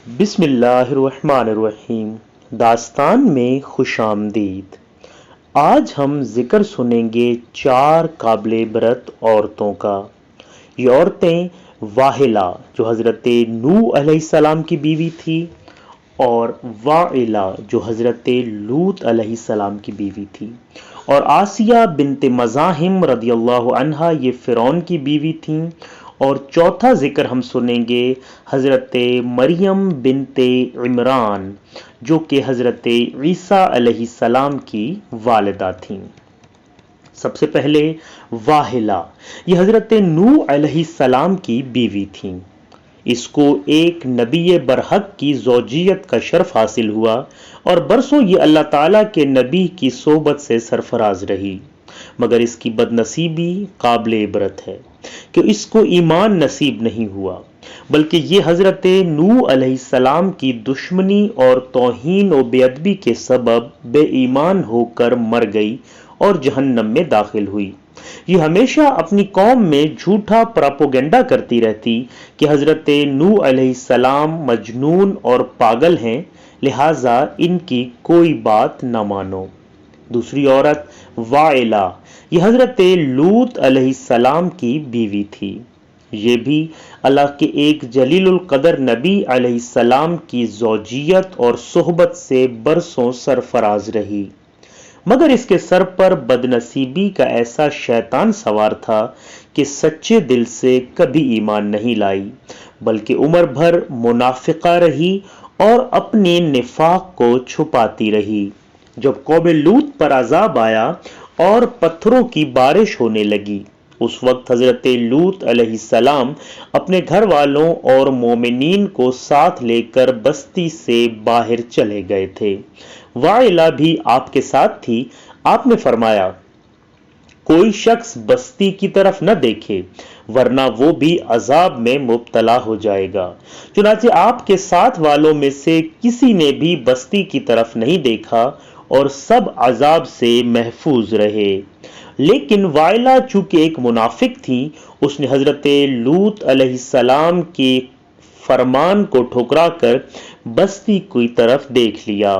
بسم اللہ الرحمن الرحیم۔ داستان میں خوش آمدید۔ آج ہم ذکر سنیں گے 4 قابل عبرت عورتوں کا۔ یہ عورتیں واحلہ جو حضرت نوح علیہ السلام کی بیوی تھی، اور واعلہ جو حضرت لوط علیہ السلام کی بیوی تھی، اور آسیہ بنت مزاحم رضی اللہ عنہا یہ فرعون کی بیوی تھیں، اور چوتھا ذکر ہم سنیں گے حضرت مریم بنت عمران جو کہ حضرت عیسیٰ علیہ السلام کی والدہ تھیں۔ سب سے پہلے واحلہ، یہ حضرت نوح علیہ السلام کی بیوی تھیں۔ اس کو ایک نبی برحق کی زوجیت کا شرف حاصل ہوا، اور برسوں یہ اللہ تعالی کے نبی کی صحبت سے سرفراز رہی، مگر اس کی بدنصیبی قابل عبرت ہے کہ اس کو ایمان نصیب نہیں ہوا، بلکہ یہ حضرت نوح علیہ السلام کی دشمنی اور توہین و بے ادبی کے سبب بے ایمان ہو کر مرگئی اور جہنم میں داخل ہوئی۔ یہ ہمیشہ اپنی قوم میں جھوٹا پراپوگنڈا کرتی رہتی کہ حضرت نوح علیہ السلام مجنون اور پاگل ہیں، لہٰذا ان کی کوئی بات نہ مانو۔ دوسری عورت واعلہ، یہ حضرت لوط علیہ السلام کی بیوی تھی۔ یہ بھی اللہ کے ایک جلیل القدر نبی علیہ السلام کی زوجیت اور صحبت سے برسوں سرفراز رہی، مگر اس کے سر پر بدنصیبی کا ایسا شیطان سوار تھا کہ سچے دل سے کبھی ایمان نہیں لائی، بلکہ عمر بھر منافقہ رہی اور اپنے نفاق کو چھپاتی رہی۔ جب قوم لوط پر عذاب آیا اور پتھروں کی بارش ہونے لگی، اس وقت حضرت لوط علیہ السلام اپنے گھر والوں اور مومنین کو ساتھ لے کر بستی سے باہر چلے گئے تھے۔ واعلہ بھی آپ کے ساتھ تھی۔ آپ نے فرمایا، کوئی شخص بستی کی طرف نہ دیکھے ورنہ وہ بھی عذاب میں مبتلا ہو جائے گا۔ چنانچہ آپ کے ساتھ والوں میں سے کسی نے بھی بستی کی طرف نہیں دیکھا اور سب عذاب سے محفوظ رہے، لیکن واعلہ چونکہ ایک منافق تھی، اس نے حضرت لوط علیہ السلام کے فرمان کو ٹھکرا کر بستی کی طرف دیکھ لیا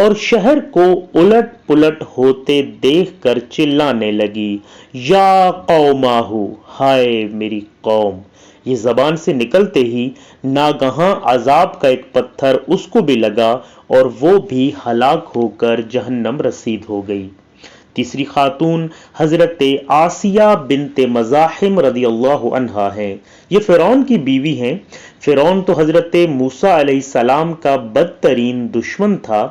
اور شہر کو الٹ پلٹ ہوتے دیکھ کر چلانے لگی، یا قومہ، ہائے میری قوم۔ یہ زبان سے نکلتے ہی ناگہاں عذاب کا ایک پتھر اس کو بھی لگا اور وہ بھی ہلاک ہو کر جہنم رسید ہو گئی۔ تیسری خاتون حضرت آسیہ بنت مزاحم رضی اللہ عنہا ہیں۔ یہ فرعون کی بیوی ہیں۔ فرعون تو حضرت موسیٰ علیہ السلام کا بدترین دشمن تھا،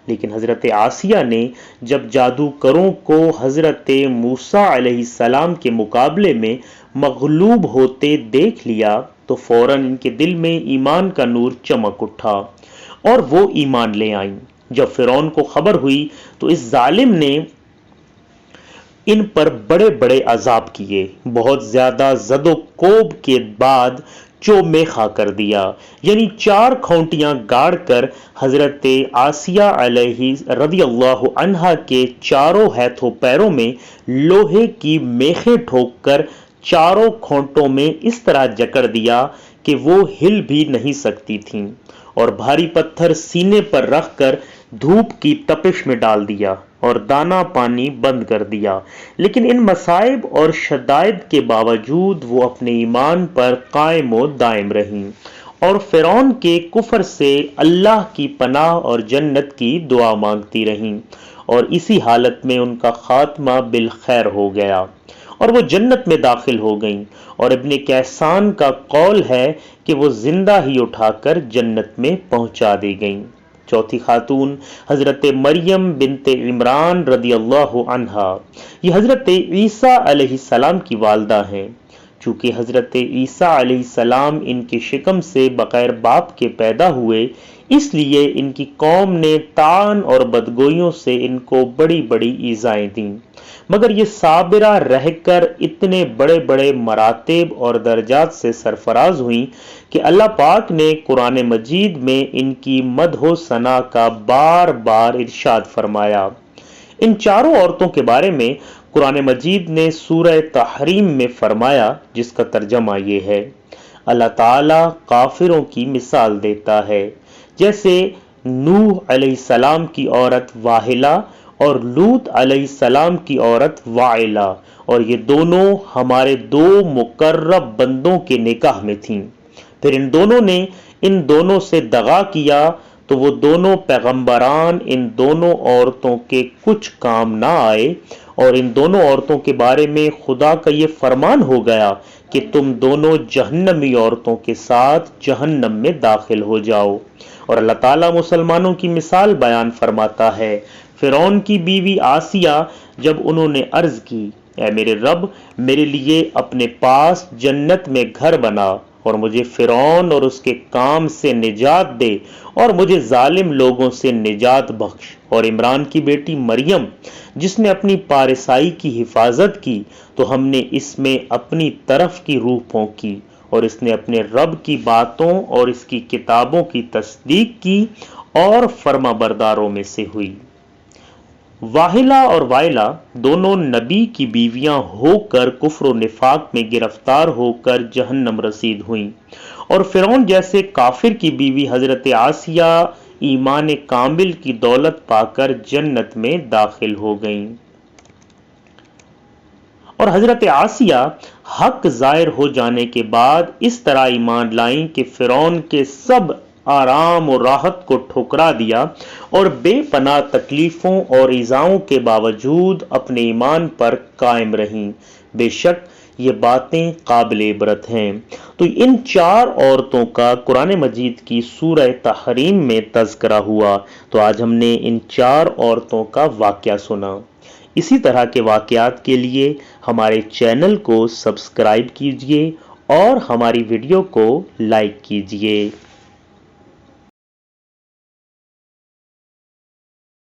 لیکن حضرت آسیہ نے جب جادوگروں کو حضرت موسیٰ علیہ السلام کے مقابلے میں مغلوب ہوتے دیکھ لیا تو فوراً ان کے دل میں ایمان کا نور چمک اٹھا اور وہ ایمان لے آئیں۔ جب فرعون کو خبر ہوئی تو اس ظالم نے ان پر بڑے بڑے عذاب کیے، بہت زیادہ زد و کوب کے بعد چومے کھا کر دیا، یعنی 4 کھونٹیاں گاڑ کر حضرت آسیہ علیہ رضی اللہ عنہا کے چاروں ہاتھوں پیروں میں لوہے کی میخیں ٹھوک کر چاروں کھونٹوں میں اس طرح جکڑ دیا کہ وہ ہل بھی نہیں سکتی تھیں، اور بھاری پتھر سینے پر رکھ کر دھوپ کی تپش میں ڈال دیا اور دانا پانی بند کر دیا، لیکن ان مصائب اور شدائد کے باوجود وہ اپنے ایمان پر قائم و دائم رہیں اور فرعون کے کفر سے اللہ کی پناہ اور جنت کی دعا مانگتی رہیں، اور اسی حالت میں ان کا خاتمہ بالخیر ہو گیا اور وہ جنت میں داخل ہو گئیں، اور ابن کیسان کا قول ہے کہ وہ زندہ ہی اٹھا کر جنت میں پہنچا دی گئیں۔ چوتھی خاتون حضرت مریم بنت عمران رضی اللہ عنہا، یہ حضرت عیسیٰ علیہ السلام کی والدہ ہیں۔ چونکہ حضرت عیسیٰ علیہ السلام ان کے شکم سے بغیر باپ کے پیدا ہوئے، اس لیے ان کی قوم نے طعن اور بدگوئیوں سے ان کو بڑی بڑی ایذائیں دیں، مگر یہ صابرہ رہ کر اتنے بڑے بڑے مراتب اور درجات سے سرفراز ہوئیں کہ اللہ پاک نے قرآن مجید میں ان کی مدح و ثنا کا بار بار ارشاد فرمایا۔ ان چاروں عورتوں کے بارے میں قرآن مجید نے سورہ تحریم میں فرمایا، جس کا ترجمہ یہ ہے، اللہ تعالی کافروں کی مثال دیتا ہے، جیسے نوح علیہ السلام کی عورت واحلہ اور لوط علیہ السلام کی عورت وائلہ، اور یہ دونوں ہمارے دو مقرب بندوں کے نکاح میں تھیں۔ پھر ان دونوں نے ان دونوں سے دغا کیا تو وہ دونوں پیغمبران ان دونوں عورتوں کے کچھ کام نہ آئے، اور ان دونوں عورتوں کے بارے میں خدا کا یہ فرمان ہو گیا کہ تم دونوں جہنمی عورتوں کے ساتھ جہنم میں داخل ہو جاؤ۔ اور اللہ تعالیٰ مسلمانوں کی مثال بیان فرماتا ہے، فرعون کی بیوی آسیہ جب انہوں نے عرض کی، اے میرے رب، میرے لیے اپنے پاس جنت میں گھر بنا اور مجھے فرعون اور اس کے کام سے نجات دے اور مجھے ظالم لوگوں سے نجات بخش، اور عمران کی بیٹی مریم جس نے اپنی پارسائی کی حفاظت کی تو ہم نے اس میں اپنی طرف کی روح پھونکی، اور اس نے اپنے رب کی باتوں اور اس کی کتابوں کی تصدیق کی اور فرما برداروں میں سے ہوئی۔ واحلہ اور وائلہ دونوں نبی کی بیویاں ہو کر کفر و نفاق میں گرفتار ہو کر جہنم رسید ہوئیں، اور فرعون جیسے کافر کی بیوی حضرت آسیہ ایمان کامل کی دولت پا کر جنت میں داخل ہو گئیں۔ اور حضرت آسیہ حق ظاہر ہو جانے کے بعد اس طرح ایمان لائیں کہ فرعون کے سب آرام و راحت کو ٹھکرا دیا، اور بے پناہ تکلیفوں اور ایذاؤں کے باوجود اپنے ایمان پر قائم رہیں۔ بے شک یہ باتیں قابل عبرت ہیں۔ تو ان چار عورتوں کا قرآن مجید کی سورہ تحریم میں تذکرہ ہوا، تو آج ہم نے ان چار عورتوں کا واقعہ سنا۔ اسی طرح کے واقعات کے لیے ہمارے چینل کو سبسکرائب کیجیے اور ہماری ویڈیو کو لائک کیجیے۔